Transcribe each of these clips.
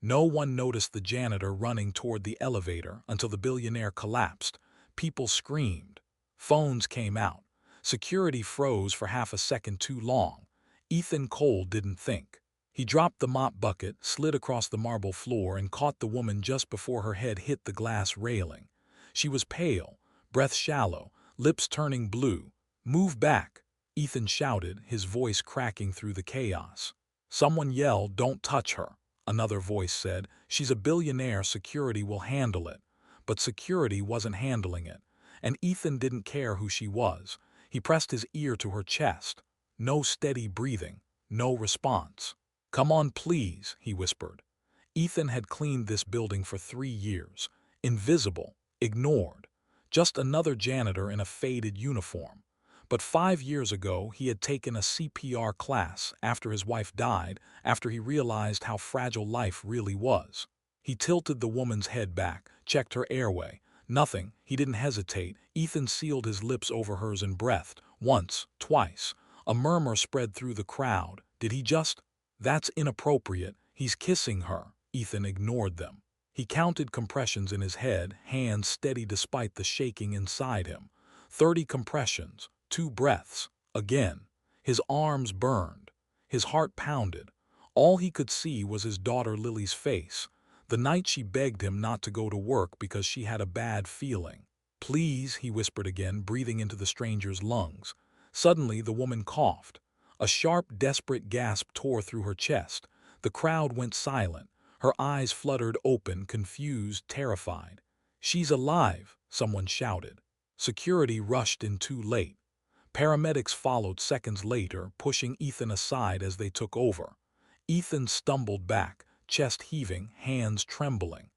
No one noticed the janitor running toward the elevator until the billionaire collapsed. People screamed. Phones came out. Security froze for half a second too long. Ethan Cole didn't think. He dropped the mop bucket, slid across the marble floor, and caught the woman just before her head hit the glass railing. She was pale, breath shallow, lips turning blue. "Move back," Ethan shouted, his voice cracking through the chaos. Someone yelled, "Don't touch her." Another voice said, "She's a billionaire, security will handle it." But security wasn't handling it, and Ethan didn't care who she was. He pressed his ear to her chest. No steady breathing, no response. "Come on, please," he whispered. Ethan had cleaned this building for 3 years. Invisible, ignored. Just another janitor in a faded uniform. But 5 years ago, he had taken a CPR class after his wife died, after he realized how fragile life really was. He tilted the woman's head back, checked her airway. Nothing. He didn't hesitate. Ethan sealed his lips over hers and breathed. Once, twice. A murmur spread through the crowd. Did he just? "That's inappropriate. He's kissing her." Ethan ignored them. He counted compressions in his head, hands steady despite the shaking inside him. 30 compressions. 2 breaths. Again. His arms burned. His heart pounded. All he could see was his daughter Lily's face. The night she begged him not to go to work because she had a bad feeling. "Please," he whispered again, breathing into the stranger's lungs. Suddenly, the woman coughed. A sharp, desperate gasp tore through her chest. The crowd went silent. Her eyes fluttered open, confused, terrified. "She's alive," someone shouted. Security rushed in too late. Paramedics followed seconds later, pushing Ethan aside as they took over. Ethan stumbled back, chest heaving, hands trembling.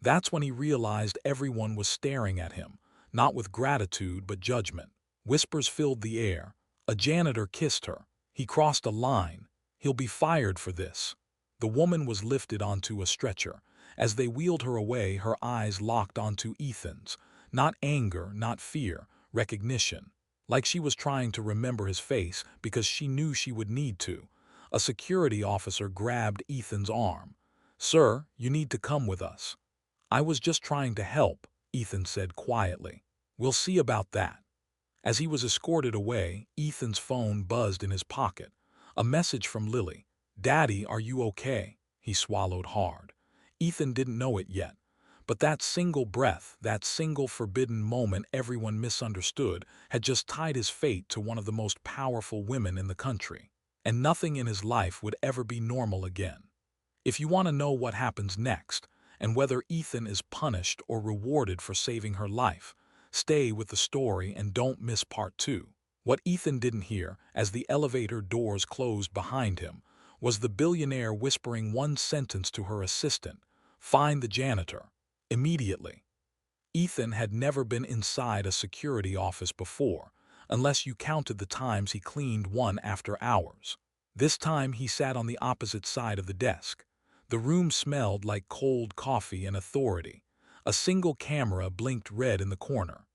That's when he realized everyone was staring at him, not with gratitude but judgment. Whispers filled the air. A janitor kissed her. He crossed a line. He'll be fired for this. The woman was lifted onto a stretcher. As they wheeled her away, her eyes locked onto Ethan's. Not anger, not fear, recognition. Like she was trying to remember his face because she knew she would need to. A security officer grabbed Ethan's arm. "Sir, you need to come with us." "I was just trying to help," Ethan said quietly. "We'll see about that." As he was escorted away, Ethan's phone buzzed in his pocket. A message from Lily. "Daddy, are you okay?" He swallowed hard. Ethan didn't know it yet. But that single breath, that single forbidden moment everyone misunderstood, had just tied his fate to one of the most powerful women in the country. And nothing in his life would ever be normal again. If you want to know what happens next, and whether Ethan is punished or rewarded for saving her life, stay with the story and don't miss part 2. What Ethan didn't hear, as the elevator doors closed behind him, was the billionaire whispering one sentence to her assistant: "Find the janitor. Immediately." Ethan had never been inside a security office before, unless you counted the times he cleaned one after hours. This time he sat on the opposite side of the desk. The room smelled like cold coffee and authority. A single camera blinked red in the corner.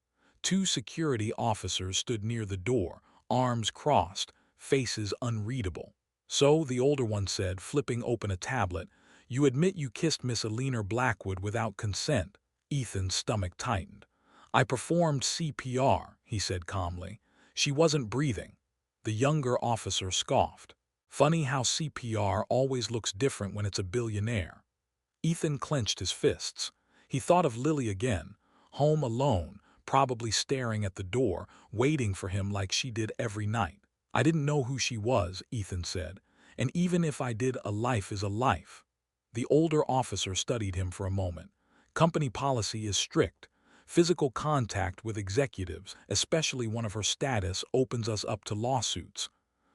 2 security officers stood near the door, arms crossed, faces unreadable. "So," the older one said, flipping open a tablet, "you admit you kissed Miss Eleanor Blackwood without consent." Ethan's stomach tightened. "I performed CPR," he said calmly. "She wasn't breathing." The younger officer scoffed. "Funny how CPR always looks different when it's a billionaire." Ethan clenched his fists. He thought of Lily again, home alone, probably staring at the door, waiting for him like she did every night. "I didn't know who she was," Ethan said. "And even if I did, a life is a life." The older officer studied him for a moment. "Company policy is strict. Physical contact with executives, especially one of her status, opens us up to lawsuits."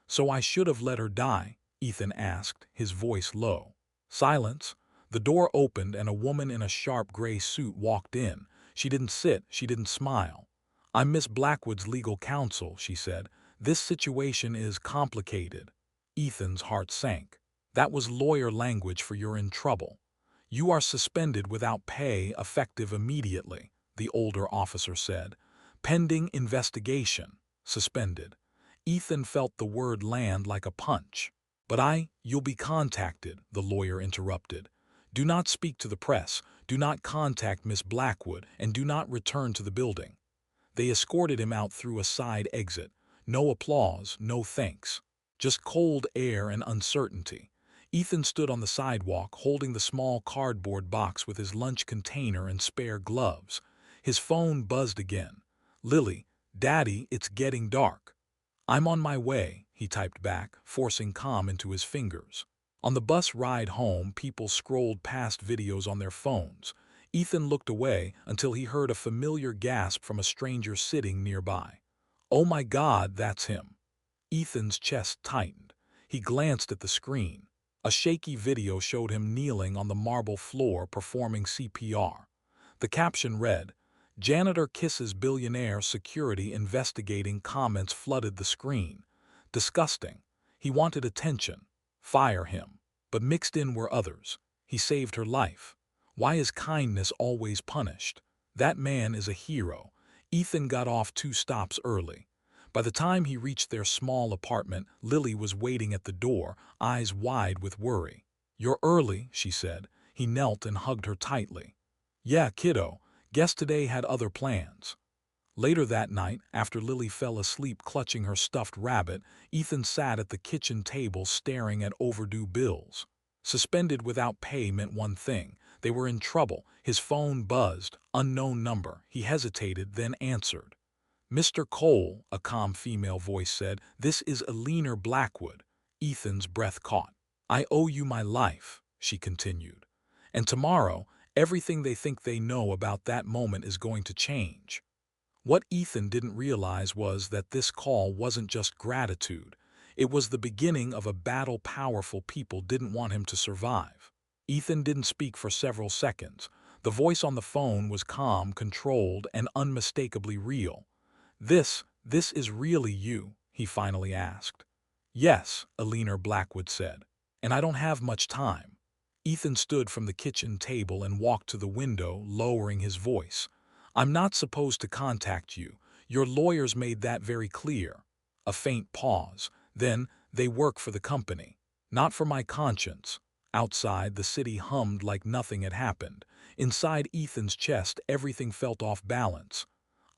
"So I should have let her die?" Ethan asked, his voice low. Silence. The door opened and a woman in a sharp gray suit walked in. She didn't sit, she didn't smile. "I'm Miss Blackwood's legal counsel," she said. "This situation is complicated." Ethan's heart sank. That was lawyer language for "you're in trouble." "You are suspended without pay, effective immediately," the older officer said. "Pending investigation." Suspended. Ethan felt the word land like a punch. "But you'll be contacted," the lawyer interrupted. Do not speak to the press, do not contact Miss Blackwood, and do not return to the building. They escorted him out through a side exit. No applause, no thanks. Just cold air and uncertainty. Ethan stood on the sidewalk holding the small cardboard box with his lunch container and spare gloves. His phone buzzed again. "Lily, Daddy, it's getting dark." "I'm on my way," he typed back, forcing calm into his fingers. On the bus ride home, people scrolled past videos on their phones. Ethan looked away until he heard a familiar gasp from a stranger sitting nearby. "Oh my God, that's him." Ethan's chest tightened. He glanced at the screen. A shaky video showed him kneeling on the marble floor performing CPR. The caption read, "Janitor kisses billionaire, security investigating." Comments flooded the screen. Disgusting. He wanted attention. Fire him. But mixed in were others. He saved her life. Why is kindness always punished? That man is a hero. Ethan got off 2 stops early. By the time he reached their small apartment, Lily was waiting at the door, eyes wide with worry. "You're early," she said. He knelt and hugged her tightly. "Yeah, kiddo. Guess today had other plans." Later that night, after Lily fell asleep clutching her stuffed rabbit, Ethan sat at the kitchen table staring at overdue bills. Suspended without pay meant one thing. They were in trouble. His phone buzzed. Unknown number. He hesitated, then answered. "Mr. Cole," a calm female voice said, "this is Billionaire Blackwood." Ethan's breath caught. "I owe you my life," she continued. "And tomorrow, everything they think they know about that moment is going to change." What Ethan didn't realize was that this call wasn't just gratitude. It was the beginning of a battle powerful people didn't want him to survive. Ethan didn't speak for several seconds. The voice on the phone was calm, controlled, and unmistakably real. This is really you?" he finally asked. "Yes," Billionaire Blackwood said. "And I don't have much time." Ethan stood from the kitchen table and walked to the window, lowering his voice. "I'm not supposed to contact you. Your lawyers made that very clear." A faint pause. Then, "They work for the company. Not for my conscience." Outside, the city hummed like nothing had happened. Inside Ethan's chest, everything felt off balance.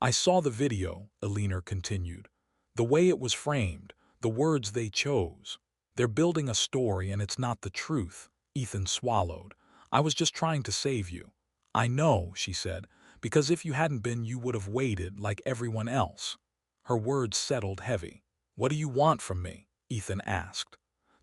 "I saw the video," Billionaire continued. "The way it was framed, the words they chose. They're building a story and it's not the truth." Ethan swallowed. "I was just trying to save you." "I know," she said, "because if you hadn't been, you would have waited like everyone else." Her words settled heavy. "What do you want from me?" Ethan asked.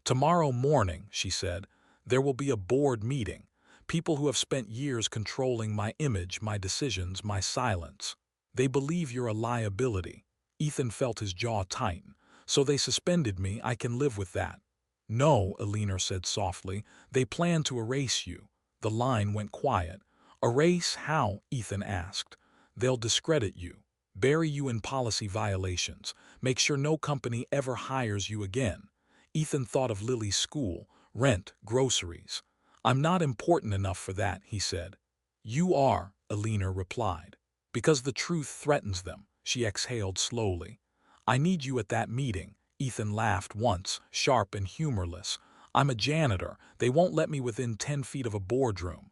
"Tomorrow morning," she said, "there will be a board meeting. People who have spent years controlling my image, my decisions, my silence. They believe you're a liability." Ethan felt his jaw tighten. "So they suspended me. I can live with that." "No," Billionaire said softly. "They plan to erase you." The line went quiet. "Erase how?" Ethan asked. "They'll discredit you. Bury you in policy violations. Make sure no company ever hires you again." Ethan thought of Lily's school, rent, groceries. "I'm not important enough for that," he said. "You are," Billionaire replied. "Because the truth threatens them." She exhaled slowly. "I need you at that meeting." Ethan laughed once, sharp and humorless. "I'm a janitor. They won't let me within 10 feet of a boardroom."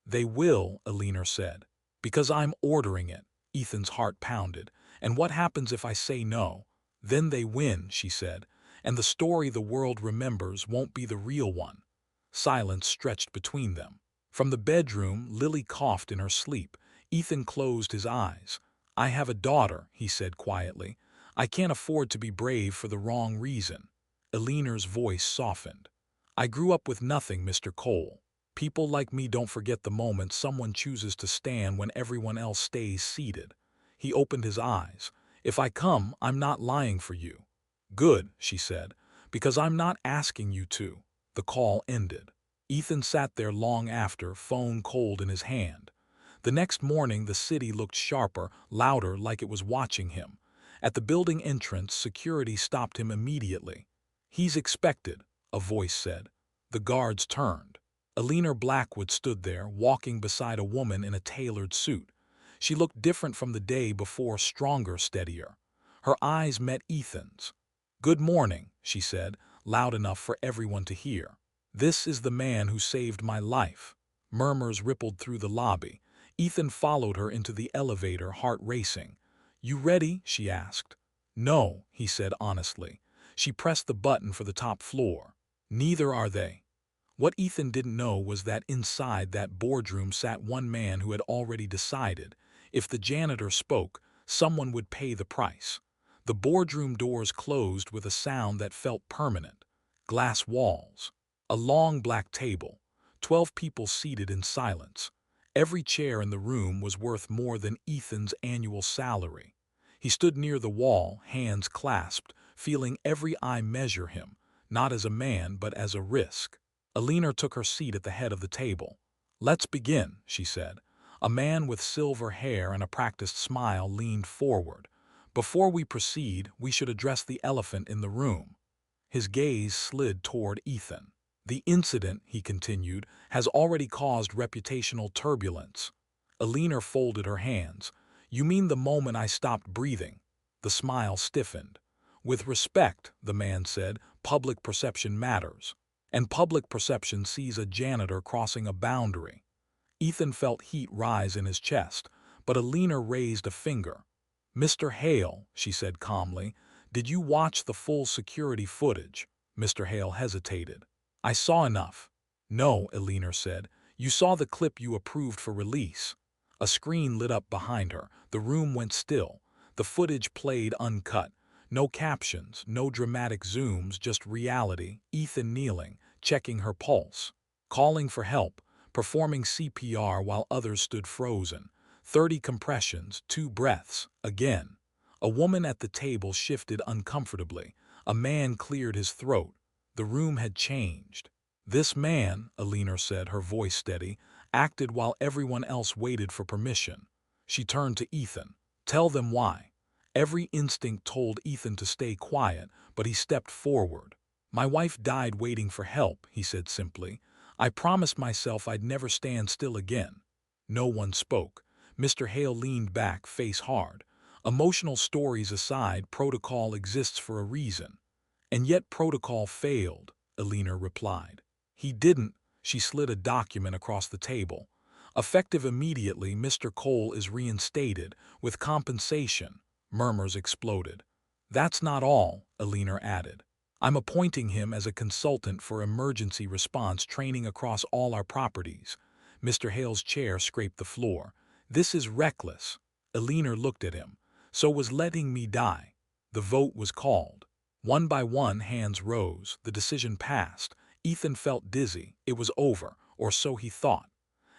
"They will," Billionaire said. "Because I'm ordering it." Ethan's heart pounded. "And what happens if I say no?" "Then they win," she said. "And the story the world remembers won't be the real one." Silence stretched between them. From the bedroom, Lily coughed in her sleep. Ethan closed his eyes. "I have a daughter," he said quietly. "I can't afford to be brave for the wrong reason." Billionaire's voice softened. "I grew up with nothing, Mr. Cole. People like me don't forget the moment someone chooses to stand when everyone else stays seated." He opened his eyes. "If I come, I'm not lying for you." "Good," she said, "because I'm not asking you to." The call ended. Ethan sat there long after, phone cold in his hand. The next morning, the city looked sharper, louder, like it was watching him. At the building entrance, security stopped him immediately. "He's expected," a voice said. The guards turned. Billionaire Blackwood stood there, walking beside a woman in a tailored suit. She looked different from the day before, stronger, steadier. Her eyes met Ethan's. "Good morning," she said, loud enough for everyone to hear. "This is the man who saved my life." Murmurs rippled through the lobby. Ethan followed her into the elevator, heart racing. "You ready?" she asked. "No," he said honestly. She pressed the button for the top floor. "Neither are they." What Ethan didn't know was that inside that boardroom sat one man who had already decided if the janitor spoke, someone would pay the price. The boardroom doors closed with a sound that felt permanent. Glass walls. A long black table. 12 people seated in silence. Every chair in the room was worth more than Ethan's annual salary. He stood near the wall, hands clasped, feeling every eye measure him, not as a man but as a risk. Alina took her seat at the head of the table. "Let's begin," she said. A man with silver hair and a practiced smile leaned forward. "Before we proceed, we should address the elephant in the room." His gaze slid toward Ethan. "The incident," he continued, "has already caused reputational turbulence." Alina folded her hands. "You mean the moment I stopped breathing?" The smile stiffened. "With respect," the man said, "public perception matters. And public perception sees a janitor crossing a boundary." Ethan felt heat rise in his chest, but Alina raised a finger. "Mr. Hale," she said calmly, "did you watch the full security footage?" Mr. Hale hesitated. "I saw enough." "No," Alina said. "You saw the clip you approved for release." A screen lit up behind her. The room went still. The footage played uncut. No captions, no dramatic zooms, just reality. Ethan kneeling, checking her pulse, calling for help, performing CPR while others stood frozen. 30 compressions, 2 breaths, again. A woman at the table shifted uncomfortably. A man cleared his throat. The room had changed. "This man," Alina said, her voice steady, "acted while everyone else waited for permission." She turned to Ethan. "Tell them why." Every instinct told Ethan to stay quiet, but he stepped forward. "My wife died waiting for help," he said simply. "I promised myself I'd never stand still again." No one spoke. Mr. Hale leaned back, face hard. "Emotional stories aside, protocol exists for a reason." "And yet protocol failed," Alina replied. "He didn't." She slid a document across the table. "Effective immediately, Mr. Cole is reinstated, with compensation." Murmurs exploded. "That's not all," Alina added. "I'm appointing him as a consultant for emergency response training across all our properties." Mr. Hale's chair scraped the floor. "This is reckless." Alina looked at him. "So was letting me die." The vote was called. One by one, hands rose. The decision passed. Ethan felt dizzy. It was over, or so he thought.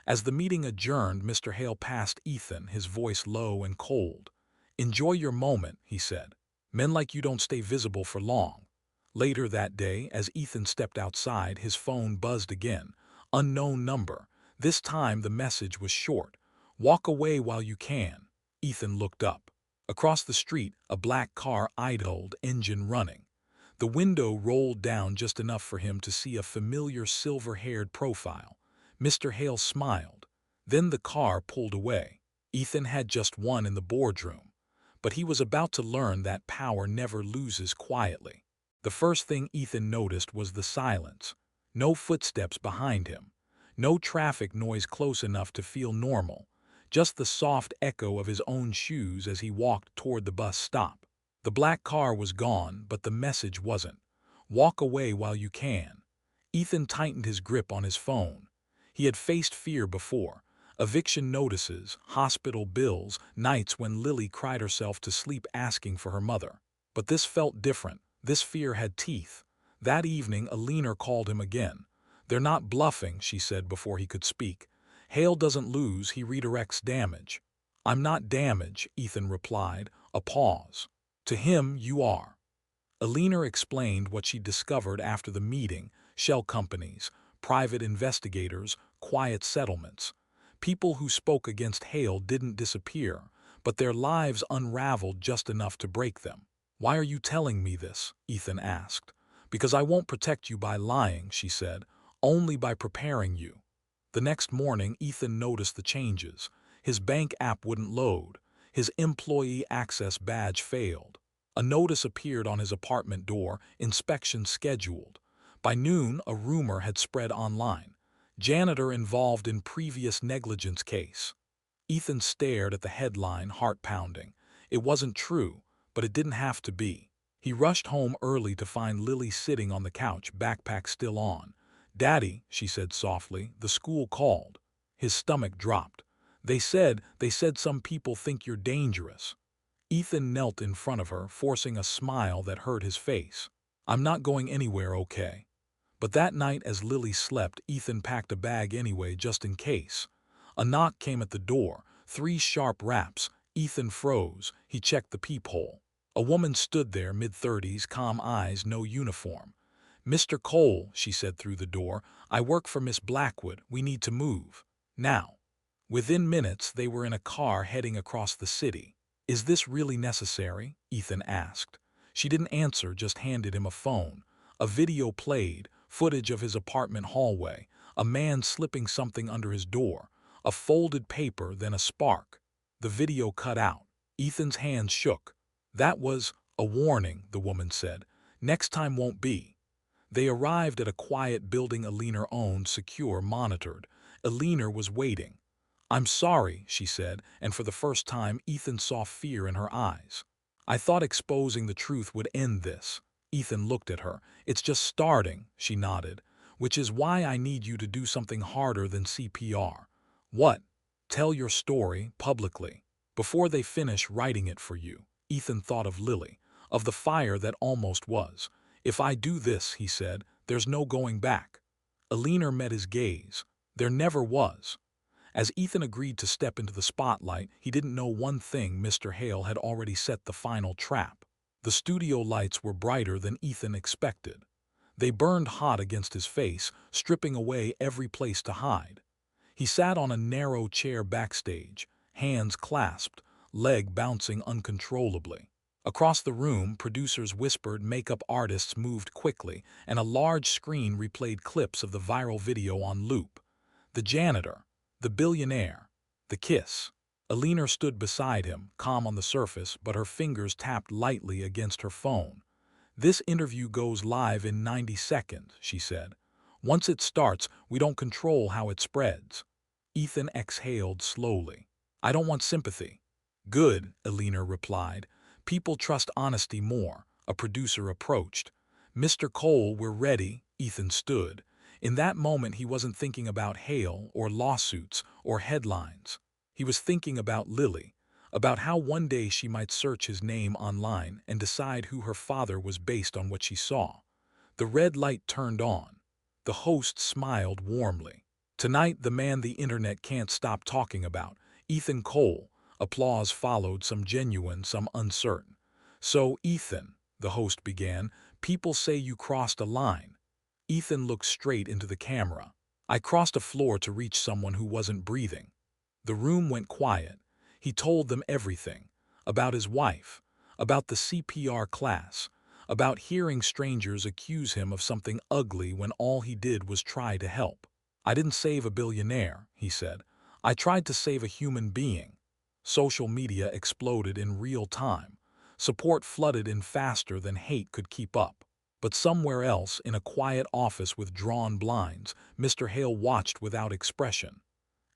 As the meeting adjourned, Mr. Hale passed Ethan, his voice low and cold. "Enjoy your moment," he said. "Men like you don't stay visible for long." Later that day, as Ethan stepped outside, his phone buzzed again. Unknown number. This time the message was short. "Walk away while you can." Ethan looked up. Across the street, a black car idled, engine running. The window rolled down just enough for him to see a familiar silver-haired profile. Mr. Hale smiled. Then the car pulled away. Ethan had just won in the boardroom. But he was about to learn that power never loses quietly. The first thing Ethan noticed was the silence. No footsteps behind him. No traffic noise close enough to feel normal. Just the soft echo of his own shoes as he walked toward the bus stop. The black car was gone, but the message wasn't. "Walk away while you can." Ethan tightened his grip on his phone. He had faced fear before. Eviction notices, hospital bills, nights when Lily cried herself to sleep asking for her mother. But this felt different. This fear had teeth. That evening, Alina called him again. "They're not bluffing," she said before he could speak. "Hale doesn't lose, he redirects damage." "I'm not damage," Ethan replied. A pause. "To him, you are." Alina explained what she discovered after the meeting: shell companies, private investigators, quiet settlements. People who spoke against Hale didn't disappear, but their lives unraveled just enough to break them. "Why are you telling me this?" Ethan asked. "Because I won't protect you by lying," she said, "only by preparing you." The next morning, Ethan noticed the changes. His bank app wouldn't load. His employee access badge failed. A notice appeared on his apartment door: inspection scheduled. By noon, a rumor had spread online. Janitor involved in previous negligence case. Ethan stared at the headline, heart pounding. It wasn't true, but it didn't have to be. He rushed home early to find Lily sitting on the couch, backpack still on. "Daddy," she said softly, "the school called." His stomach dropped. They said some people think you're dangerous." Ethan knelt in front of her, forcing a smile that hurt his face. "I'm not going anywhere, okay?" But that night as Lily slept, Ethan packed a bag anyway, just in case. A knock came at the door, 3 sharp raps. Ethan froze. He checked the peephole. A woman stood there, mid-30s, calm eyes, no uniform. "Mr. Cole," she said through the door, "I work for Miss Blackwood. We need to move. Now." Within minutes, they were in a car heading across the city. "Is this really necessary?" Ethan asked. She didn't answer, just handed him a phone. A video played, footage of his apartment hallway, a man slipping something under his door, a folded paper, then a spark. The video cut out. Ethan's hands shook. "That was a warning," the woman said. "Next time won't be." They arrived at a quiet building Alina owned, secure, monitored. Alina was waiting. "I'm sorry," she said, and for the first time Ethan saw fear in her eyes. "I thought exposing the truth would end this." Ethan looked at her. "It's just starting," she nodded. "Which is why I need you to do something harder than CPR." "What?" "Tell your story, publicly. Before they finish writing it for you." Ethan thought of Lily, of the fire that almost was. "If I do this," he said, "there's no going back." Alina met his gaze. "There never was." As Ethan agreed to step into the spotlight, he didn't know one thing: Mr. Hale had already set the final trap. The studio lights were brighter than Ethan expected. They burned hot against his face, stripping away every place to hide. He sat on a narrow chair backstage, hands clasped, leg bouncing uncontrollably. Across the room, producers whispered, makeup artists moved quickly, and a large screen replayed clips of the viral video on loop. The janitor, the billionaire, the kiss. Alina stood beside him, calm on the surface, but her fingers tapped lightly against her phone. "This interview goes live in 90 seconds, she said. "Once it starts, we don't control how it spreads." Ethan exhaled slowly. "I don't want sympathy." "Good," Alina replied. "People trust honesty more." A producer approached. "Mr. Cole, we're ready." Ethan stood. In that moment, he wasn't thinking about Hale or lawsuits or headlines. He was thinking about Lily, about how one day she might search his name online and decide who her father was based on what she saw. The red light turned on. The host smiled warmly. "Tonight, the man the internet can't stop talking about, Ethan Cole." Applause followed, some genuine, some uncertain. "So, Ethan," the host began, "people say you crossed a line." Ethan looked straight into the camera. "I crossed a floor to reach someone who wasn't breathing." The room went quiet. He told them everything. About his wife, about the CPR class, about hearing strangers accuse him of something ugly when all he did was try to help. "I didn't save a billionaire," he said. "I tried to save a human being." Social media exploded in real time. Support flooded in faster than hate could keep up. But somewhere else, in a quiet office with drawn blinds, Mr. Hale watched without expression.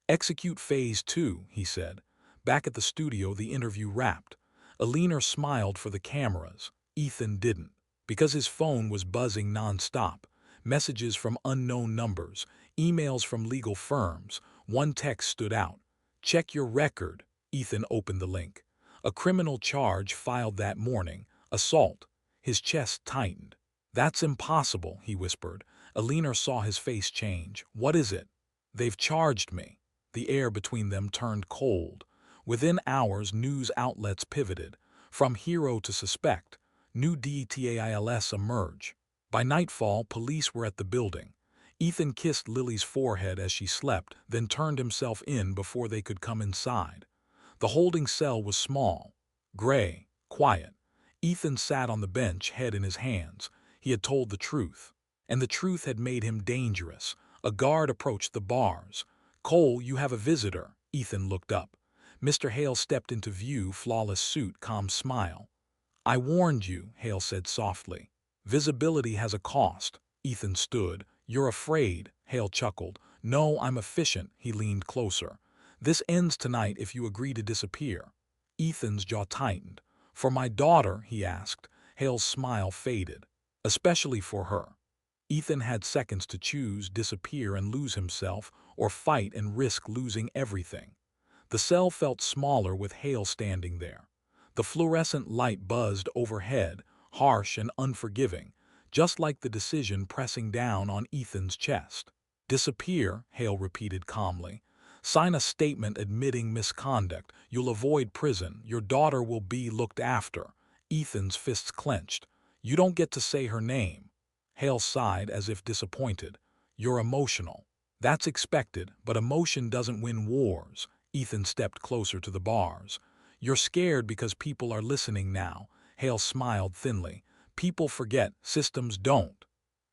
"Execute phase 2, he said. Back at the studio, the interview wrapped. Alina smiled for the cameras. Ethan didn't, because his phone was buzzing nonstop. Messages from unknown numbers, emails from legal firms. One text stood out. "Check your record." Ethan opened the link. A criminal charge filed that morning. Assault. His chest tightened. "That's impossible," he whispered. Alina saw his face change. "What is it?" "They've charged me." The air between them turned cold. Within hours, news outlets pivoted. From hero to suspect, new details emerge. By nightfall, police were at the building. Ethan kissed Lily's forehead as she slept, then turned himself in before they could come inside. The holding cell was small, gray, quiet. Ethan sat on the bench, head in his hands. He had told the truth, and the truth had made him dangerous. A guard approached the bars. "Cole, you have a visitor." Ethan looked up. Mr. Hale stepped into view, flawless suit, calm smile. "I warned you," Hale said softly. "Visibility has a cost." Ethan stood. "You're afraid," Hale chuckled. No, I'm efficient, he leaned closer. This ends tonight if you agree to disappear. Ethan's jaw tightened. For my daughter, he asked. Hale's smile faded. Especially for her. Ethan had seconds to choose, disappear and lose himself, or fight and risk losing everything. The cell felt smaller with Hale standing there. The fluorescent light buzzed overhead, harsh and unforgiving, just like the decision pressing down on Ethan's chest. Disappear, Hale repeated calmly. Sign a statement admitting misconduct. You'll avoid prison. Your daughter will be looked after. Ethan's fists clenched. You don't get to say her name. Hale sighed as if disappointed. You're emotional. That's expected, but emotion doesn't win wars. Ethan stepped closer to the bars. You're scared because people are listening now. Hale smiled thinly. People forget, systems don't.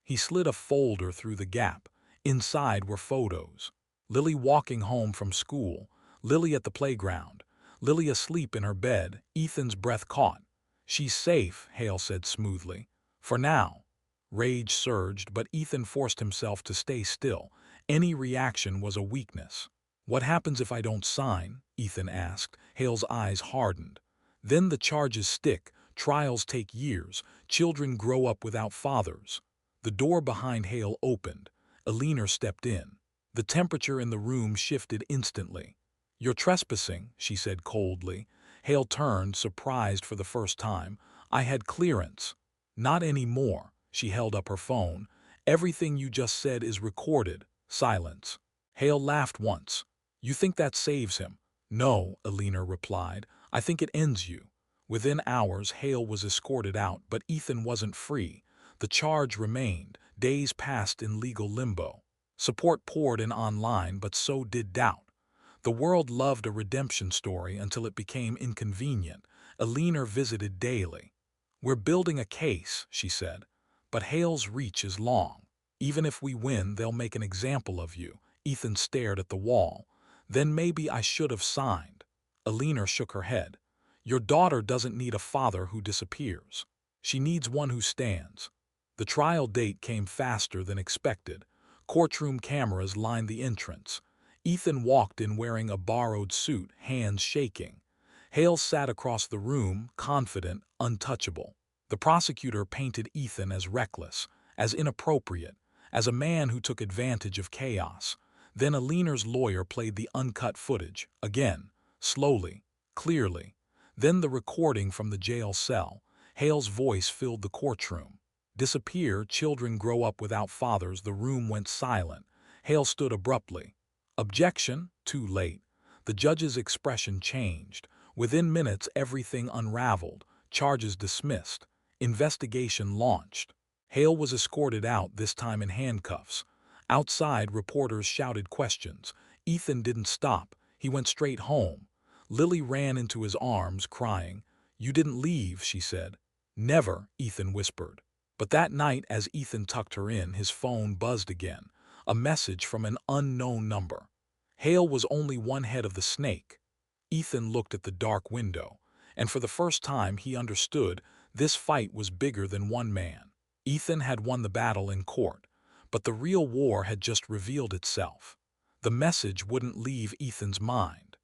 He slid a folder through the gap. Inside were photos. Lily walking home from school. Lily at the playground. Lily asleep in her bed. Ethan's breath caught. She's safe, Hale said smoothly. For now. Rage surged, but Ethan forced himself to stay still. Any reaction was a weakness. What happens if I don't sign? Ethan asked. Hale's eyes hardened. Then the charges stick. Trials take years. Children grow up without fathers. The door behind Hale opened. Alina stepped in. The temperature in the room shifted instantly. You're trespassing, she said coldly. Hale turned, surprised for the first time. I had clearance. Not anymore. She held up her phone. Everything you just said is recorded. Silence. Hale laughed once. You think that saves him? No, Alina replied. I think it ends you. Within hours, Hale was escorted out, but Ethan wasn't free. The charge remained. Days passed in legal limbo. Support poured in online, but so did doubt. The world loved a redemption story until it became inconvenient. Alina visited daily. We're building a case, she said, but Hale's reach is long. Even if we win, they'll make an example of you. Ethan stared at the wall. Then maybe I should have signed. Alina shook her head. Your daughter doesn't need a father who disappears. She needs one who stands. The trial date came faster than expected. Courtroom cameras lined the entrance. Ethan walked in wearing a borrowed suit, hands shaking. Hale sat across the room, confident, untouchable. The prosecutor painted Ethan as reckless, as inappropriate, as a man who took advantage of chaos. Then Alina's lawyer played the uncut footage, again, slowly, clearly. Then the recording from the jail cell. Hale's voice filled the courtroom. Disappear, children grow up without fathers. The room went silent. Hale stood abruptly. Objection, too late. The judge's expression changed. Within minutes, everything unraveled. Charges dismissed. Investigation launched. Hale was escorted out, this time in handcuffs. Outside, reporters shouted questions. Ethan didn't stop. He went straight home. Lily ran into his arms, crying. You didn't leave, she said. Never, Ethan whispered. But that night, as Ethan tucked her in, his phone buzzed again. A message from an unknown number. Hale was only one head of the snake. Ethan looked at the dark window, and for the first time he understood this fight was bigger than one man. Ethan had won the battle in court, but the real war had just revealed itself. The message wouldn't leave Ethan's mind.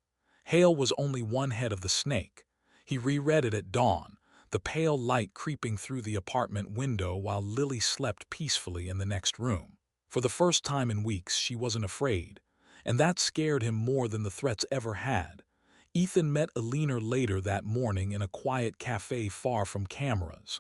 Hale was only one head of the snake. He reread it at dawn, the pale light creeping through the apartment window while Lily slept peacefully in the next room. For the first time in weeks, she wasn't afraid, and that scared him more than the threats ever had. Ethan met Alina later that morning in a quiet cafe far from cameras.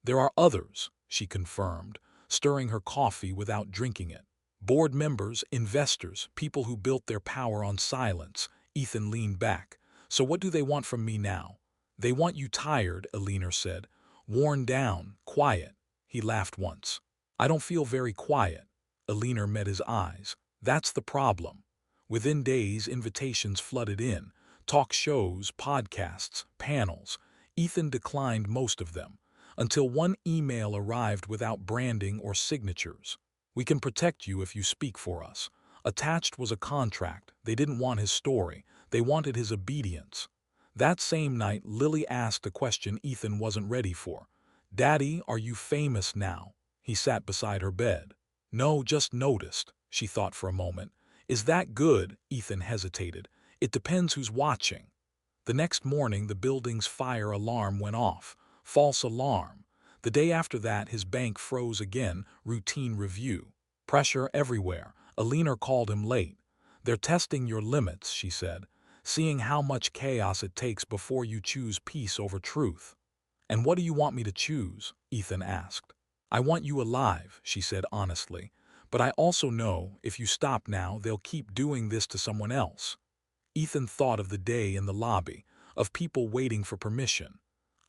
There are others, she confirmed, stirring her coffee without drinking it. Board members, investors, people who built their power on silence. Ethan leaned back. So what do they want from me now? They want you tired, Alina said. Worn down, quiet. He laughed once. I don't feel very quiet. Alina met his eyes. That's the problem. Within days, invitations flooded in. Talk shows, podcasts, panels. Ethan declined most of them, until one email arrived without branding or signatures. We can protect you if you speak for us. Attached was a contract. They didn't want his story. They wanted his obedience. That same night, Lily asked a question Ethan wasn't ready for. Daddy, are you famous now? He sat beside her bed. No, just noticed. she thought for a moment. Is that good? Ethan hesitated. It depends who's watching. The next morning, the building's fire alarm went off. False alarm. The day after that, his bank froze again, routine review. Pressure everywhere. Alina called him late. They're testing your limits, she said, seeing how much chaos it takes before you choose peace over truth. And what do you want me to choose? Ethan asked. I want you alive, she said honestly. But I also know if you stop now, they'll keep doing this to someone else. Ethan thought of the day in the lobby, of people waiting for permission.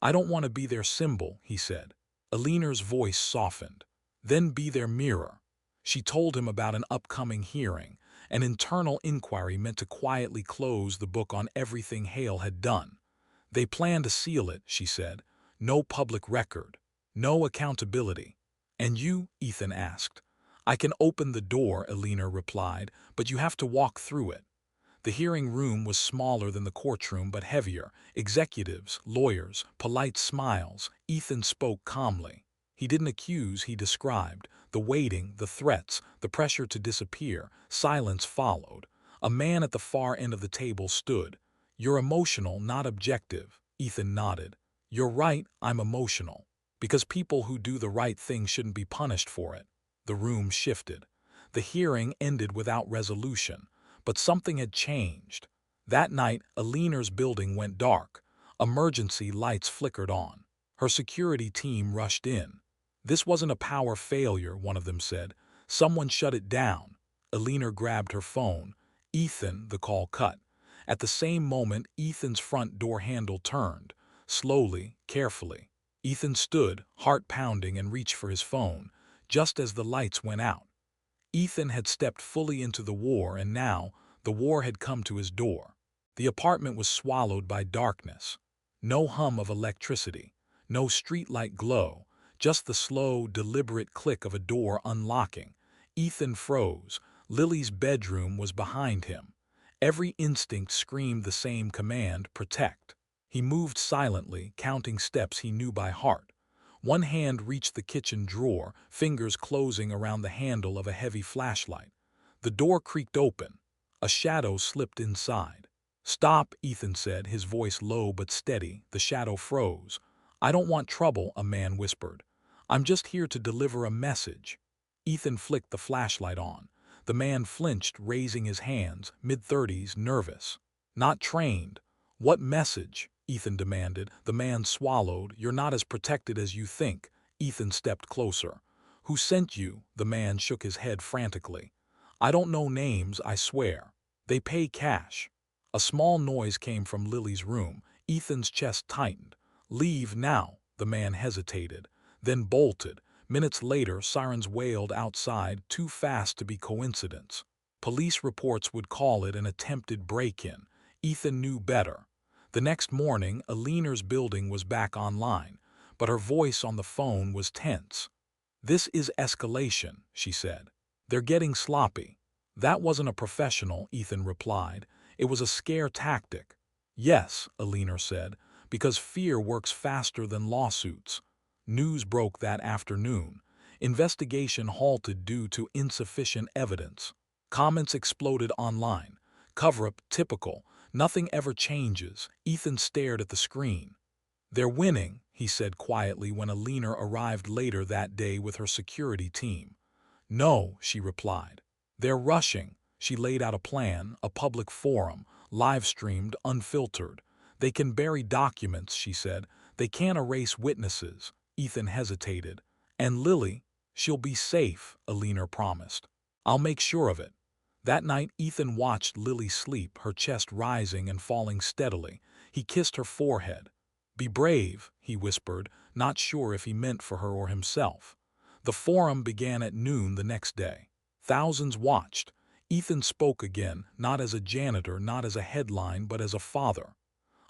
I don't want to be their symbol, he said. Alina's voice softened. Then be their mirror. She told him about an upcoming hearing, an internal inquiry meant to quietly close the book on everything Hale had done. They plan to seal it, she said. No public record. No accountability. And you? Ethan asked. I can open the door, Alina replied, but you have to walk through it. The hearing room was smaller than the courtroom but heavier. Executives, lawyers, polite smiles. Ethan spoke calmly. He didn't accuse, he described. The waiting, the threats, the pressure to disappear. Silence followed. A man at the far end of the table stood. You're emotional, not objective. Ethan nodded. You're right, I'm emotional. Because people who do the right thing shouldn't be punished for it. The room shifted. The hearing ended without resolution. But something had changed. That night, Alina's building went dark. Emergency lights flickered on. Her security team rushed in. This wasn't a power failure, one of them said. Someone shut it down. Alina grabbed her phone. Ethan, the call cut. At the same moment, Ethan's front door handle turned. Slowly, carefully. Ethan stood, heart pounding, and reached for his phone, just as the lights went out. Ethan had stepped fully into the war, and now the war had come to his door. The apartment was swallowed by darkness. No hum of electricity, no streetlight glow, just the slow, deliberate click of a door unlocking. Ethan froze. Lily's bedroom was behind him. Every instinct screamed the same command, protect. He moved silently, counting steps he knew by heart. One hand reached the kitchen drawer, fingers closing around the handle of a heavy flashlight. The door creaked open. A shadow slipped inside. Stop, Ethan said, his voice low but steady. The shadow froze. I don't want trouble, a man whispered. I'm just here to deliver a message. Ethan flicked the flashlight on. The man flinched, raising his hands, mid-30s, nervous. Not trained. What message? Ethan demanded. The man swallowed. You're not as protected as you think. Ethan stepped closer. Who sent you? The man shook his head frantically. I don't know names, I swear. They pay cash. A small noise came from Lily's room. Ethan's chest tightened. Leave now. The man hesitated, then bolted. Minutes later, sirens wailed outside, too fast to be coincidence. Police reports would call it an attempted break-in. Ethan knew better. The next morning, Alina's building was back online, but her voice on the phone was tense. This is escalation, she said. They're getting sloppy. That wasn't a professional, Ethan replied. It was a scare tactic. Yes, Alina said, because fear works faster than lawsuits. News broke that afternoon. Investigation halted due to insufficient evidence. Comments exploded online. Cover-up typical. Nothing ever changes. Ethan stared at the screen. They're winning, he said quietly when Alina arrived later that day with her security team. No, she replied. They're rushing. She laid out a plan, a public forum, live-streamed, unfiltered. They can bury documents, she said. They can't erase witnesses. Ethan hesitated. And Lily, she'll be safe, Alina promised. I'll make sure of it. That night, Ethan watched Lily sleep, her chest rising and falling steadily. He kissed her forehead. Be brave, he whispered, not sure if he meant for her or himself. The forum began at noon the next day. Thousands watched. Ethan spoke again, not as a janitor, not as a headline, but as a father.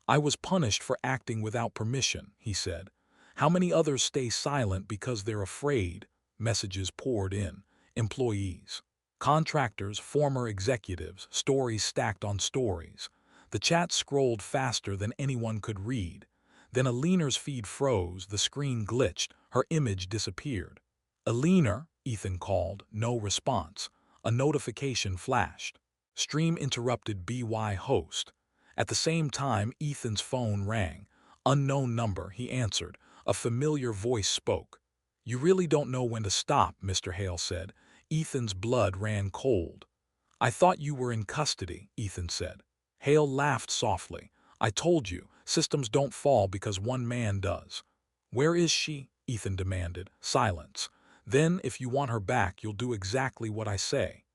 I was punished for acting without permission, he said. How many others stay silent because they're afraid? Messages poured in. Employees. Contractors, former executives, stories stacked on stories. The chat scrolled faster than anyone could read. Then Alina's feed froze, the screen glitched, her image disappeared. Alina, Ethan called, no response. A notification flashed. Stream interrupted BY host. At the same time, Ethan's phone rang. Unknown number, he answered. A familiar voice spoke. "You really don't know when to stop," Mr. Hale said. Ethan's blood ran cold. "I thought you were in custody," Ethan said. Hale laughed softly. "I told you, systems don't fall because one man does." "Where is she?" Ethan demanded. Silence. "Then, if you want her back, you'll do exactly what I say."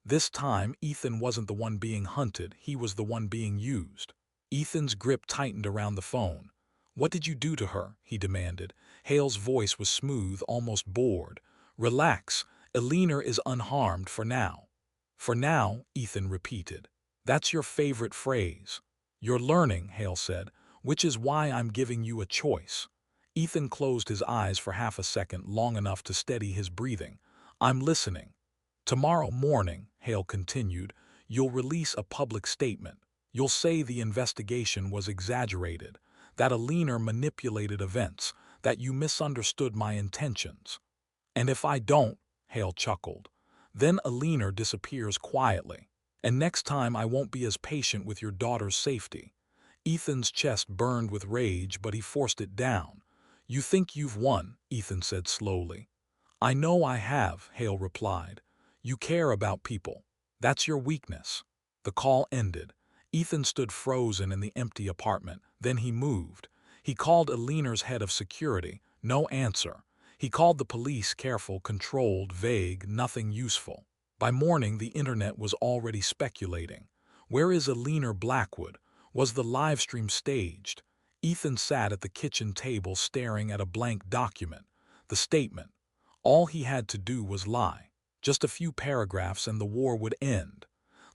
This time, Ethan wasn't the one being hunted, he was the one being used. Ethan's grip tightened around the phone. "What did you do to her?" he demanded. Hale's voice was smooth, almost bored. "Relax. Eleanor is unharmed for now." "For now," Ethan repeated. "That's your favorite phrase." "You're learning," Hale said, "which is why I'm giving you a choice." Ethan closed his eyes for half a second, long enough to steady his breathing. "I'm listening." "Tomorrow morning," Hale continued, "you'll release a public statement. You'll say the investigation was exaggerated, that Eleanor manipulated events, that you misunderstood my intentions. And if I don't," Hale chuckled, "then Eleanor disappears quietly. And next time I won't be as patient with your daughter's safety." Ethan's chest burned with rage, but he forced it down. "You think you've won," Ethan said slowly. "I know I have," Hale replied. "You care about people. That's your weakness." The call ended. Ethan stood frozen in the empty apartment. Then he moved. He called Eleanor's head of security. No answer. He called the police, careful, controlled, vague, nothing useful. By morning, the internet was already speculating. Where is Eleanor Blackwood? Was the live stream staged? Ethan sat at the kitchen table staring at a blank document. The statement. All he had to do was lie. Just a few paragraphs and the war would end.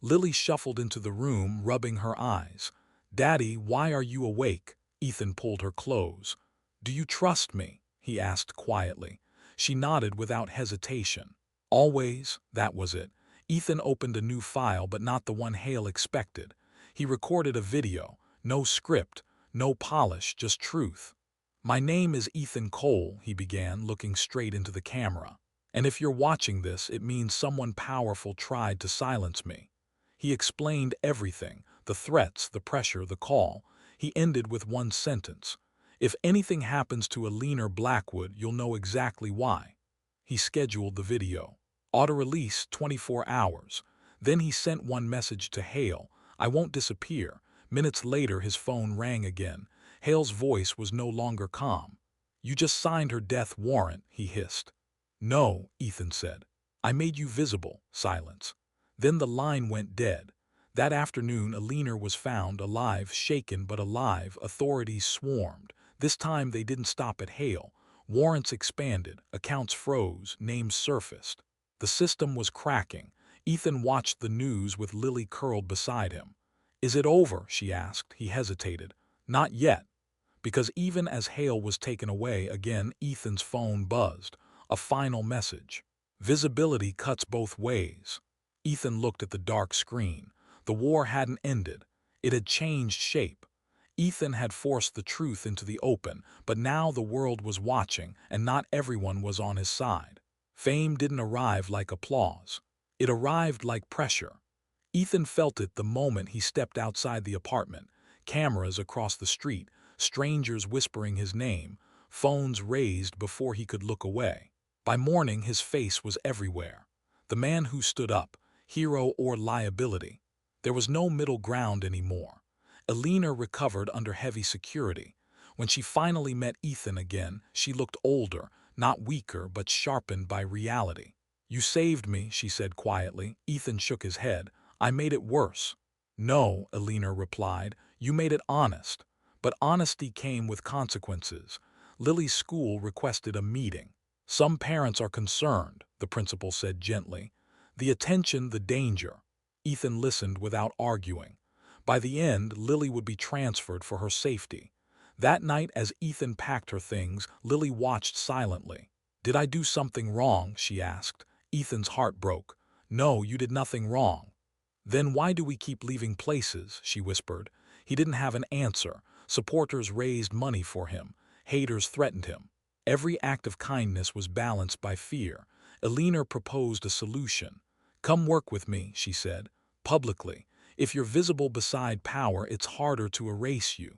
Lily shuffled into the room, rubbing her eyes. "Daddy, why are you awake?" Ethan pulled her close. "Do you trust me?" he asked quietly. She nodded without hesitation. "Always," that was it. Ethan opened a new file, but not the one Hale expected. He recorded a video. No script, no polish, just truth. "My name is Ethan Cole," he began, looking straight into the camera. "And if you're watching this, it means someone powerful tried to silence me." He explained everything, the threats, the pressure, the call. He ended with one sentence. "If anything happens to Eleanor Blackwood, you'll know exactly why." He scheduled the video. Auto-release 24 hours. Then he sent one message to Hale. "I won't disappear." Minutes later, his phone rang again. Hale's voice was no longer calm. "You just signed her death warrant," he hissed. "No," Ethan said. "I made you visible." Silence. Then the line went dead. That afternoon, Eleanor was found alive, shaken but alive. Authorities swarmed. This time they didn't stop at Hale. Warrants expanded, accounts froze, names surfaced. The system was cracking. Ethan watched the news with Lily curled beside him. "Is it over?" she asked. He hesitated. "Not yet." Because even as Hale was taken away again, Ethan's phone buzzed. A final message. "Visibility cuts both ways." Ethan looked at the dark screen. The war hadn't ended. It had changed shape. Ethan had forced the truth into the open, but now the world was watching, and not everyone was on his side. Fame didn't arrive like applause. It arrived like pressure. Ethan felt it the moment he stepped outside the apartment. Cameras across the street, strangers whispering his name, phones raised before he could look away. By morning, his face was everywhere. The man who stood up, hero or liability. There was no middle ground anymore. Eleanor recovered under heavy security. When she finally met Ethan again, she looked older, not weaker but sharpened by reality. "You saved me," she said quietly. Ethan shook his head. "I made it worse." "No," Eleanor replied, "you made it honest." But honesty came with consequences. Lily's school requested a meeting. "Some parents are concerned," the principal said gently. "The attention, the danger." Ethan listened without arguing. By the end, Lily would be transferred for her safety. That night, as Ethan packed her things, Lily watched silently. "Did I do something wrong?" she asked. Ethan's heart broke. "No, you did nothing wrong." "Then why do we keep leaving places?" she whispered. He didn't have an answer. Supporters raised money for him. Haters threatened him. Every act of kindness was balanced by fear. Eleanor proposed a solution. Come work with me, she said, publicly. If you're visible beside power, it's harder to erase you.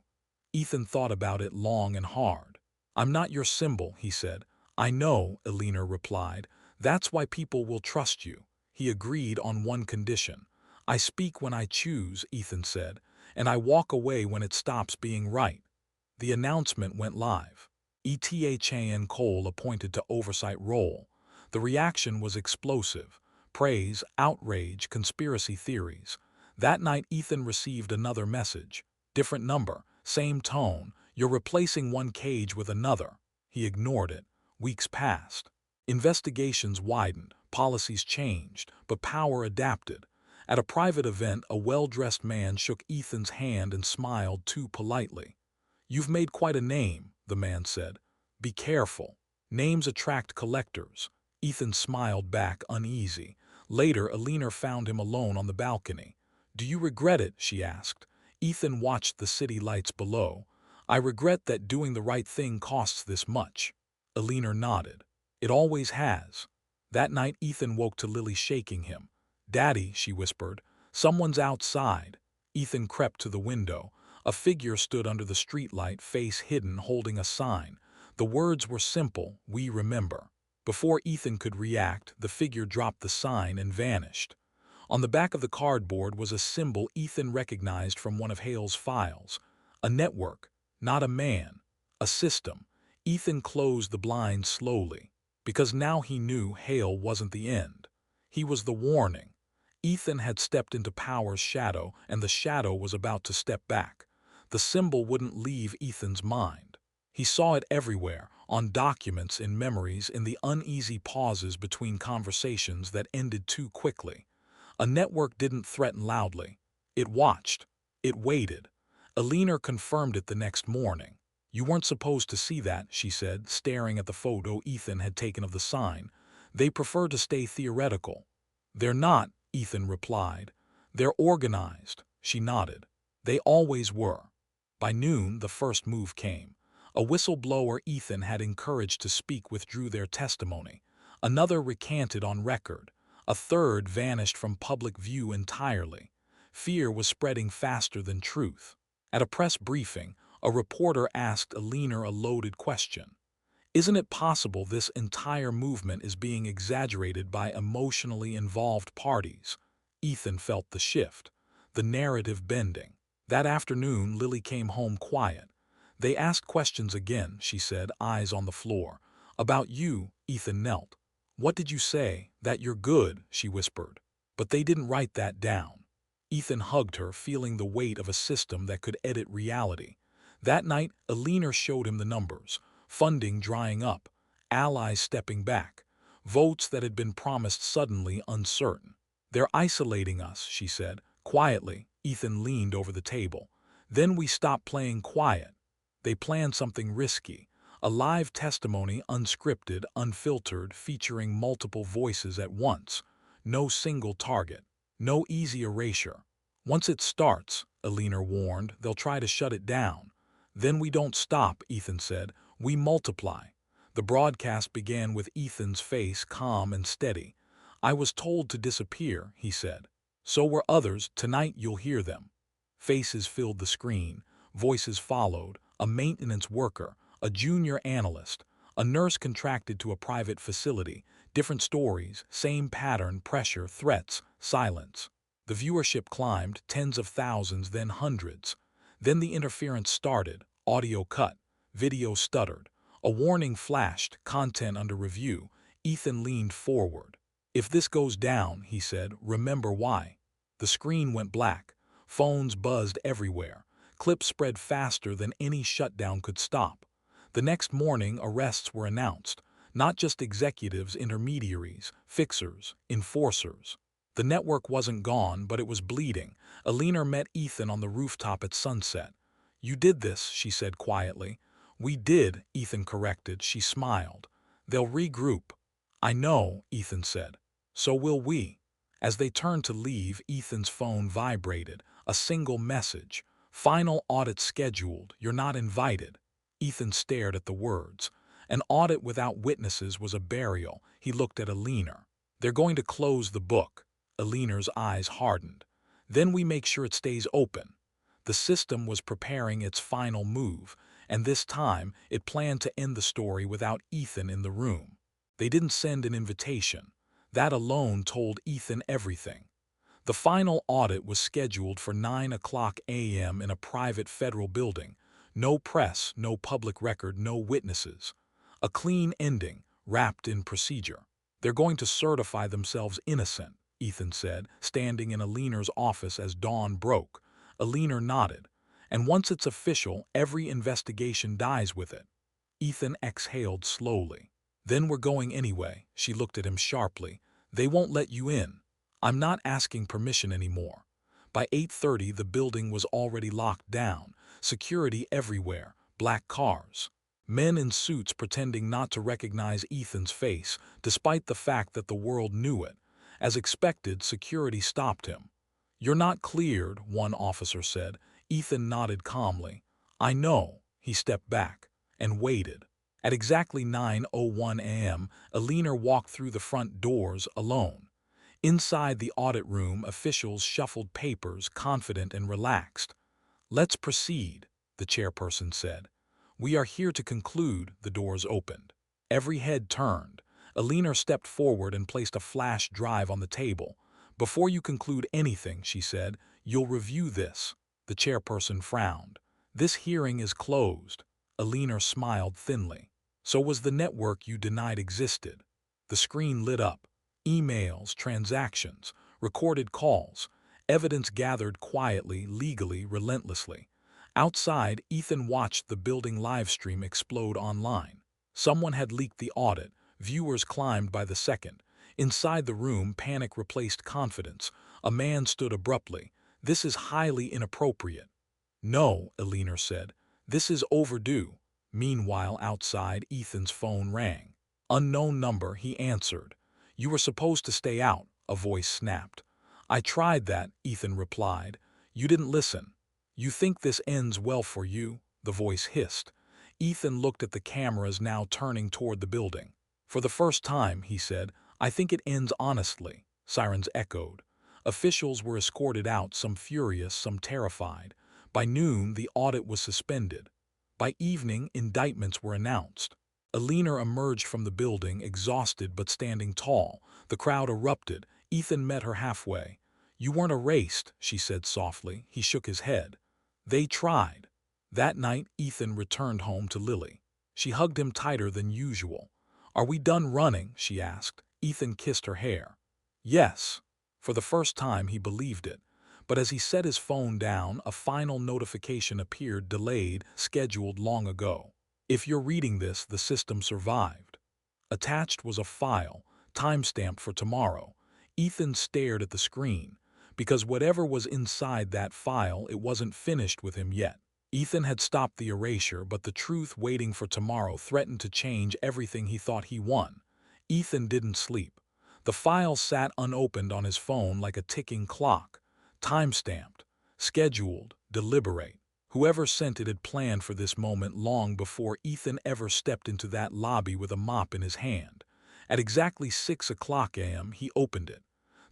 Ethan thought about it long and hard. I'm not your symbol, he said. I know, Elena replied. That's why people will trust you. He agreed on one condition. I speak when I choose, Ethan said, and I walk away when it stops being right. The announcement went live. ETA Cole appointed to oversight role. The reaction was explosive. Praise, outrage, conspiracy theories. That night Ethan received another message. Different number, same tone. You're replacing one cage with another. He ignored it. Weeks passed. Investigations widened, policies changed, but power adapted. At a private event, a well-dressed man shook Ethan's hand and smiled too politely. You've made quite a name, the man said. Be careful. Names attract collectors. Ethan smiled back, uneasy. Later, Elena found him alone on the balcony. Do you regret it? She asked. Ethan watched the city lights below. I regret that doing the right thing costs this much. Elena nodded. It always has. That night, Ethan woke to Lily shaking him. Daddy, she whispered, someone's outside. Ethan crept to the window. A figure stood under the streetlight, face hidden, holding a sign. The words were simple, we remember. Before Ethan could react, the figure dropped the sign and vanished. On the back of the cardboard was a symbol Ethan recognized from one of Hale's files. A network, not a man. A system. Ethan closed the blinds slowly, because now he knew Hale wasn't the end. He was the warning. Ethan had stepped into power's shadow, and the shadow was about to step back. The symbol wouldn't leave Ethan's mind. He saw it everywhere, on documents, in memories, in the uneasy pauses between conversations that ended too quickly. A network didn't threaten loudly. It watched. It waited. Elena confirmed it the next morning. You weren't supposed to see that, she said, staring at the photo Ethan had taken of the sign. They prefer to stay theoretical. They're not, Ethan replied. They're organized, she nodded. They always were. By noon, the first move came. A whistleblower Ethan had encouraged to speak withdrew their testimony. Another recanted on record. A third vanished from public view entirely. Fear was spreading faster than truth. At a press briefing, a reporter asked Elena a loaded question. Isn't it possible this entire movement is being exaggerated by emotionally involved parties? Ethan felt the shift, the narrative bending. That afternoon, Lily came home quiet. They asked questions again, she said, eyes on the floor. About you, Ethan knelt. What did you say? That you're good, she whispered. But they didn't write that down. Ethan hugged her, feeling the weight of a system that could edit reality. That night, Elena showed him the numbers. Funding drying up, allies stepping back, votes that had been promised suddenly uncertain. They're isolating us, she said. Quietly, Ethan leaned over the table. Then we stopped playing quiet. They planned something risky. A live testimony, unscripted, unfiltered, featuring multiple voices at once. No single target. No easy erasure. Once it starts, Elena warned, they'll try to shut it down. Then we don't stop, Ethan said. We multiply. The broadcast began with Ethan's face calm and steady. I was told to disappear, he said. So were others. Tonight you'll hear them. Faces filled the screen. Voices followed. A maintenance worker, a junior analyst, a nurse contracted to a private facility. Different stories, same pattern, pressure, threats, silence. The viewership climbed, tens of thousands, then hundreds. Then the interference started. Audio cut. Video stuttered. A warning flashed, content under review. Ethan leaned forward. If this goes down, he said, remember why. The screen went black. Phones buzzed everywhere. Clips spread faster than any shutdown could stop. The next morning, arrests were announced. Not just executives, intermediaries, fixers, enforcers. The network wasn't gone, but it was bleeding. Elena met Ethan on the rooftop at sunset. You did this, she said quietly. We did, Ethan corrected. She smiled. They'll regroup. I know, Ethan said. So will we. As they turned to leave, Ethan's phone vibrated. A single message. Final audit scheduled. You're not invited. Ethan stared at the words. An audit without witnesses was a burial. He looked at Elena. They're going to close the book. Alina's eyes hardened. Then we make sure it stays open. The system was preparing its final move, and this time it planned to end the story without Ethan in the room. They didn't send an invitation. That alone told Ethan everything. The final audit was scheduled for 9 a.m. in a private federal building. No press, no public record, no witnesses. A clean ending, wrapped in procedure. They're going to certify themselves innocent, Ethan said, standing in Alina's office as dawn broke. Alina nodded. And once it's official, every investigation dies with it. Ethan exhaled slowly. Then we're going anyway, she looked at him sharply. They won't let you in. I'm not asking permission anymore. By 8:30, the building was already locked down, security everywhere, black cars. Men in suits pretending not to recognize Ethan's face, despite the fact that the world knew it. As expected, security stopped him. You're not cleared, one officer said. Ethan nodded calmly. I know. He stepped back and waited. At exactly 9:01 a.m., Alina walked through the front doors alone. Inside the audit room, officials shuffled papers, confident and relaxed. Let's proceed, the chairperson said. We are here to conclude, the doors opened. Every head turned. Alina stepped forward and placed a flash drive on the table. Before you conclude anything, she said, you'll review this. The chairperson frowned. This hearing is closed. Alina smiled thinly. So was the network you denied existed. The screen lit up. Emails, transactions, recorded calls, evidence gathered quietly, legally, relentlessly. Outside, Ethan watched the building livestream explode online. Someone had leaked the audit. Viewers climbed by the second. Inside the room, panic replaced confidence. A man stood abruptly. This is highly inappropriate. No, Alina said. This is overdue. Meanwhile, outside, Ethan's phone rang. Unknown number, he answered. You were supposed to stay out, a voice snapped. I tried that, Ethan replied. You didn't listen. You think this ends well for you? The voice hissed. Ethan looked at the cameras now turning toward the building. For the first time, he said, I think it ends honestly. Sirens echoed. Officials were escorted out, some furious, some terrified. By noon, the audit was suspended. By evening, indictments were announced. Alina emerged from the building, exhausted but standing tall. The crowd erupted. Ethan met her halfway. You weren't erased, she said softly. He shook his head. They tried. That night, Ethan returned home to Lily. She hugged him tighter than usual. Are we done running? She asked. Ethan kissed her hair. Yes. For the first time, he believed it. But as he set his phone down, a final notification appeared, delayed, scheduled long ago. If you're reading this, the system survived. Attached was a file, timestamped for tomorrow. Ethan stared at the screen. Because whatever was inside that file, it wasn't finished with him yet. Ethan had stopped the erasure, but the truth waiting for tomorrow threatened to change everything he thought he won. Ethan didn't sleep. The file sat unopened on his phone like a ticking clock. Timestamped, scheduled, deliberate. Whoever sent it had planned for this moment long before Ethan ever stepped into that lobby with a mop in his hand. At exactly 6 a.m., he opened it.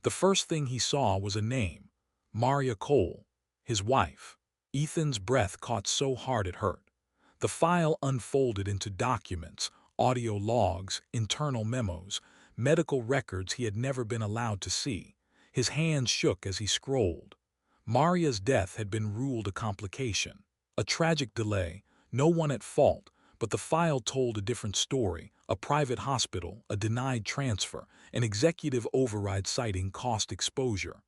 The first thing he saw was a name, Maria Cole, his wife. Ethan's breath caught so hard it hurt. The file unfolded into documents, audio logs, internal memos, medical records he had never been allowed to see. His hands shook as he scrolled. Maria's death had been ruled a complication, a tragic delay, no one at fault, but the file told a different story, a private hospital, a denied transfer, an executive override citing cost exposure.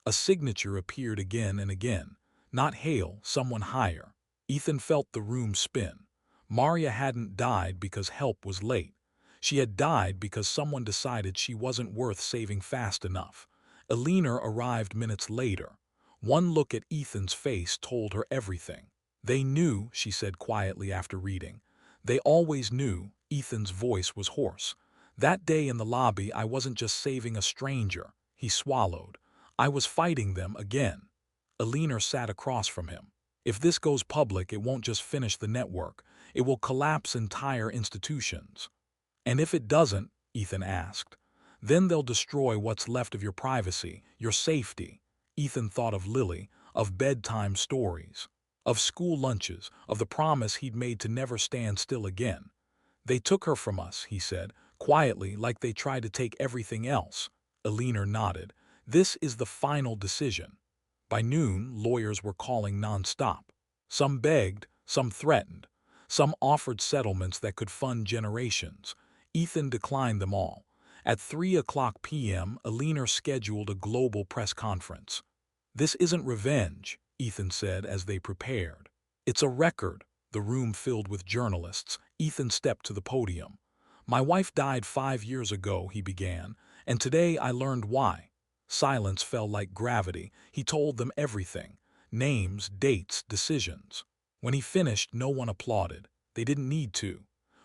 A signature appeared again and again, not Hale, someone higher. Ethan felt the room spin. Maria hadn't died because help was late. She had died because someone decided she wasn't worth saving fast enough. Alina arrived minutes later. One look at Ethan's face told her everything. They knew, she said quietly after reading. They always knew. Ethan's voice was hoarse. That day in the lobby, I wasn't just saving a stranger. He swallowed. I was fighting them again. Alina sat across from him. If this goes public, it won't just finish the network. It will collapse entire institutions. And if it doesn't, Ethan asked. Then they'll destroy what's left of your privacy, your safety. Ethan thought of Lily, of bedtime stories, of school lunches, of the promise he'd made to never stand still again. They took her from us, he said, quietly, like they tried to take everything else. Eleanor nodded. This is the final decision. By noon, lawyers were calling nonstop. Some begged, some threatened, some offered settlements that could fund generations. Ethan declined them all. At 3 p.m., Eleanor scheduled a global press conference. This isn't revenge, Ethan said as they prepared. It's a record. The room filled with journalists. Ethan stepped to the podium. My wife died 5 years ago, he began, and today I learned why. Silence fell like gravity. He told them everything. Names, dates, decisions. When he finished, no one applauded. They didn't need to.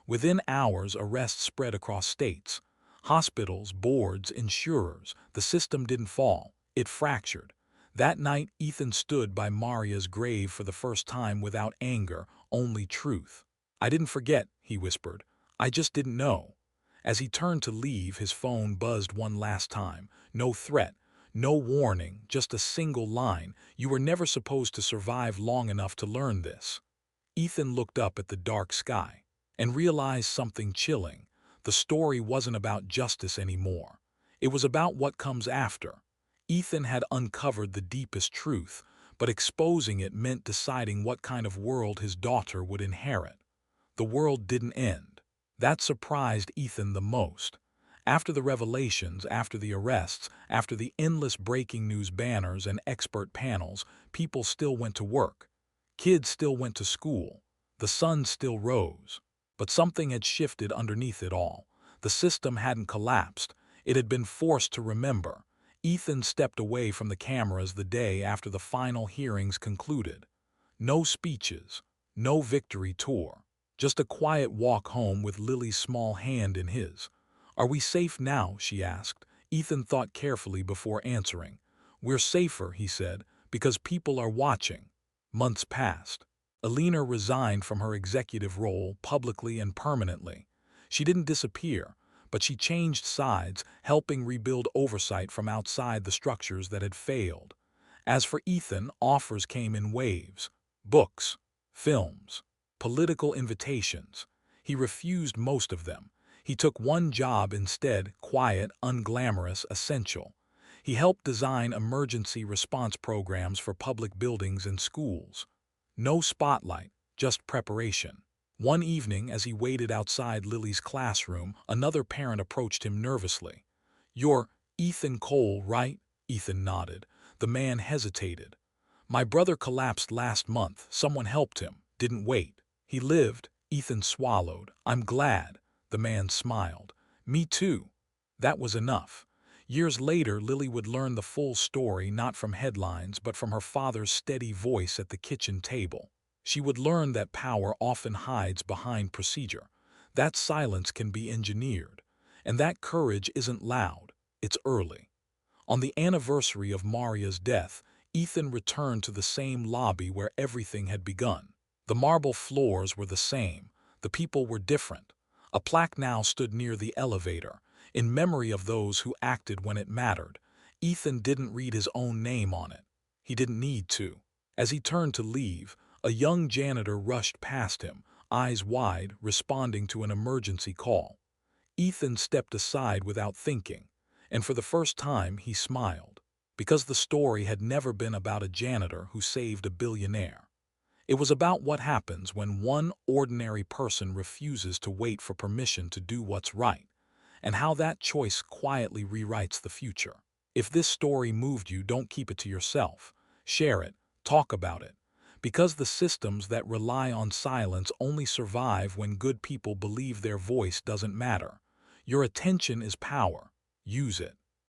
Within hours, arrests spread across states. Hospitals, boards, insurers. The system didn't fall. It fractured. That night, Ethan stood by Maria's grave for the first time without anger, only truth. I didn't forget, he whispered. I just didn't know. As he turned to leave, his phone buzzed one last time. No threat, no warning, just a single line. You were never supposed to survive long enough to learn this. Ethan looked up at the dark sky and realized something chilling. The story wasn't about justice anymore. It was about what comes after. Ethan had uncovered the deepest truth, but exposing it meant deciding what kind of world his daughter would inherit. The world didn't end. That surprised Ethan the most. After the revelations, after the arrests, after the endless breaking news banners and expert panels, people still went to work. Kids still went to school. The sun still rose. But something had shifted underneath it all. The system hadn't collapsed. It had been forced to remember. Ethan stepped away from the cameras the day after the final hearings concluded. No speeches, no victory tour, just a quiet walk home with Lily's small hand in his. Are we safe now? She asked. Ethan thought carefully before answering. We're safer, he said, because people are watching. Months passed. Eleanor resigned from her executive role publicly and permanently. She didn't disappear, but she changed sides, helping rebuild oversight from outside the structures that had failed. As for Ethan, offers came in waves. Books, films, political invitations. He refused most of them. He took one job instead, quiet, unglamorous, essential. He helped design emergency response programs for public buildings and schools. No spotlight, just preparation. One evening, as he waited outside Lily's classroom, another parent approached him nervously. You're Ethan Cole, right? Ethan nodded. The man hesitated. My brother collapsed last month. Someone helped him. Didn't wait. He lived. Ethan swallowed. I'm glad. The man smiled. Me too. That was enough. Years later, Lily would learn the full story not from headlines but from her father's steady voice at the kitchen table. She would learn that power often hides behind procedure. That silence can be engineered. And that courage isn't loud. It's early. On the anniversary of Maria's death, Ethan returned to the same lobby where everything had begun. The marble floors were the same. The people were different. A plaque now stood near the elevator, in memory of those who acted when it mattered. Ethan didn't read his own name on it. He didn't need to. As he turned to leave, a young janitor rushed past him, eyes wide, responding to an emergency call. Ethan stepped aside without thinking, and for the first time he smiled, because the story had never been about a janitor who saved a billionaire. It was about what happens when one ordinary person refuses to wait for permission to do what's right, and how that choice quietly rewrites the future. If this story moved you, don't keep it to yourself. Share it, talk about it, because the systems that rely on silence only survive when good people believe their voice doesn't matter. Your attention is power. Use it.